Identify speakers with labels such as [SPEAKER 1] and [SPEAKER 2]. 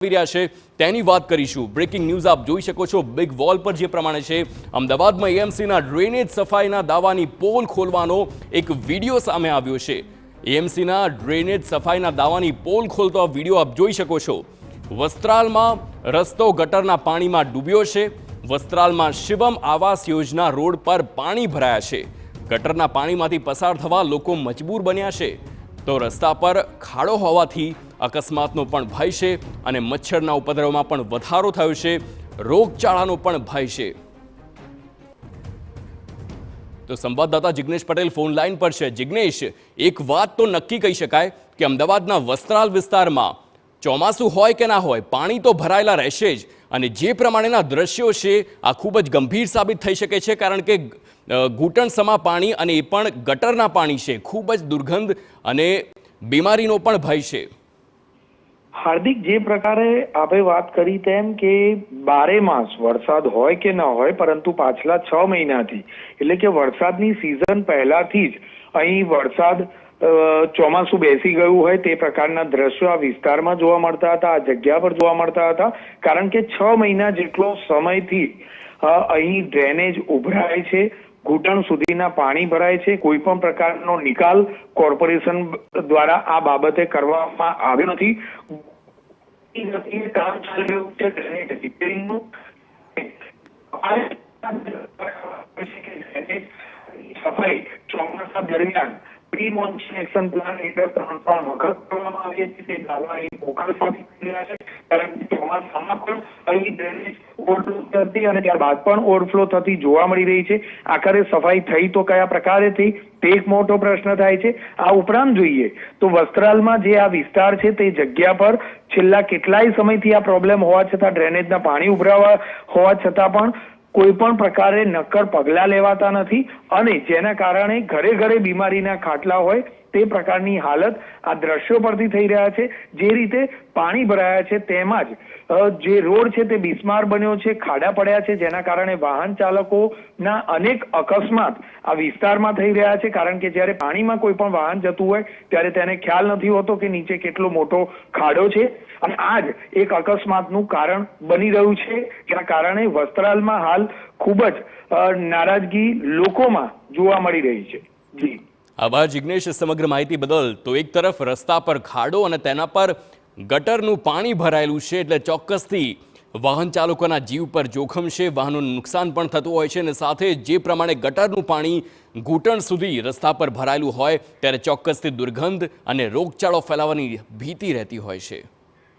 [SPEAKER 1] આવી રહ્યા છે તેની વાત કરીશું। બ્રેકિંગ ન્યૂઝ આપ જોઈ શકો છો। બિગ વોલ પર જે પ્રમાણે છે, અમદાવાદમાં એએમસીના ડ્રેનેજ સફાઈના દાવાની પોલ ખોલવાનો એક વિડીયો સામે આવ્યો છે। એએમસીના ડ્રેનેજ સફાઈના દાવાની પોલ ખોલતો આ વિડીયો આપ જોઈ શકો છો। વસ્ત્રાલમાં રસ્તો ગટરના પાણીમાં ડૂબ્યો છે। વસ્ત્રાલમાં શિવમ આવાસ યોજના રોડ પર પાણી ભરાયા છે। ગટરના પાણીમાંથી પસાર થવા લોકો મજબૂર બન્યા છે, તો રસ્તા પર ખાડો હોવાથી અકસ્માતનો પણ ભય છે અને મચ્છરના ઉપદ્રવમાં પણ વધારો થયો છે। રોગચાળાનો પણ ભય છે। તો સંવાદદાતા જિગ્નેશ પટેલ ફોન લાઈન પર છે। જિગ્નેશ, એક વાત તો નક્કી કહી શકાય કે અમદાવાદના વસ્ત્રાલ વિસ્તારમાં ચોમાસું હોય કે ના હોય, પાણી તો ભરાયેલા રહેશે જ, અને જે પ્રમાણેના દ્રશ્યો છે આ ખૂબ જ ગંભીર સાબિત થઈ શકે છે, કારણ કે ઘૂંટણસમા પાણી અને એ પણ ગટરના પાણી છે। ખૂબ જ દુર્ગંધ અને બીમારીનો પણ ભય છે।
[SPEAKER 2] હાર્દિક, જે પ્રકારે આપણે વાત કરી તેમ કે બારે માસ વરસાદ હોય કે ન હોય, પરંતુ પાછલા 6 મહિનાથી એટલે કે વરસાદની સિઝન પહેલાથી જ અહીં વરસાદ ચોમાસું બેસી ગયું હોય તે પ્રકારના દ્રશ્યો આ વિસ્તારમાં જોવા મળતા હતા, આ જગ્યા પર જોવા મળતા હતા, કારણ કે 6 મહિના જેટલો સમયથી અહીં ડ્રેનેજ ઉભરાય છે, ઘૂંટણ સુધીના પાણી ભરાય છે। કોઈ પણ પ્રકારનો નિકાલ કોર્પોરેશન દ્વારા આ બાબતે કરવામાં આવ્યો નથી। કામ ચાલી રહ્યું છે ડ્રેનેજ રિપેરિંગનું। સફાઈ ચોમાસા દરમિયાન પ્રી મોન્સૂન એક્શન પ્લાન હેઠળ 3 વખત કરવામાં આવી હતી। તે દાવા અહીં મોકલ સાબિત થઈ રહ્યા છે, કારણ કે ચોમાસામાં પણ અહીં ડ્રેનેજ ઓવરફ્લો થતી અને ત્યારબાદ પણ ઓવરફ્લો થતી જોવા મળી રહી છે। આખરે સફાઈ થઈ તો કયા પ્રકારે થઈ તે એક મોટો પ્રશ્ન થાય છે। આ ઉપરાંત જોઈએ તો વસ્ત્રાલમાં જે આ વિસ્તાર છે તે જગ્યા પર છેલ્લા કેટલાય સમયથી આ પ્રોબ્લેમ હોવા છતાં, ડ્રેનેજના પાણી ઉભરાવા હોવા છતાં પણ કોઈ પણ પ્રકારે નક્કર પગલાં લેવાતા નથી, અને જેના કારણે ઘરે ઘરે બીમારીના ખાટલા હોય તે પ્રકારની હાલત આ દ્રશ્યો પરથી થઈ રહ્યા છે। જે રીતે પાણી ભરાયા છે તેમાં જ જે રોડ છે તે બિસ્માર બન્યો છે, ખાડા પડ્યા છે, જેના કારણે વાહન ચાલકોના અનેક અકસ્માત આ વિસ્તારમાં થઈ રહ્યા છે, કારણ કે જ્યારે પાણીમાં કોઈ પણ વાહન જતું હોય ત્યારે તેને ખ્યાલ નથી હોતો કે નીચે કેટલો મોટો ખાડો છે, અને આ જ એક અકસ્માતનું કારણ બની રહ્યું છે। જેના કારણે વસ્ત્રાલમાં હાલ ખૂબ જ નારાજગી લોકોમાં જોવા મળી રહી છે। જી
[SPEAKER 1] આભાર જિગ્નેશ સમગ્ર માહિતી બદલ। તો એક તરફ રસ્તા પર ખાડો અને તેના પર ગટરનું પાણી ભરાયેલું છે, એટલે ચોક્કસથી વાહન ચાલકોના જીવ પર જોખમ છે, વાહનોનું નુકસાન પણ થતું હોય છે, અને સાથે જે પ્રમાણે ગટરનું પાણી ઘૂંટણ સુધી રસ્તા પર ભરાયેલું હોય ત્યારે ચોક્કસથી દુર્ગંધ અને રોગચાળો ફેલાવાની ભીતિ રહેતી હોય છે।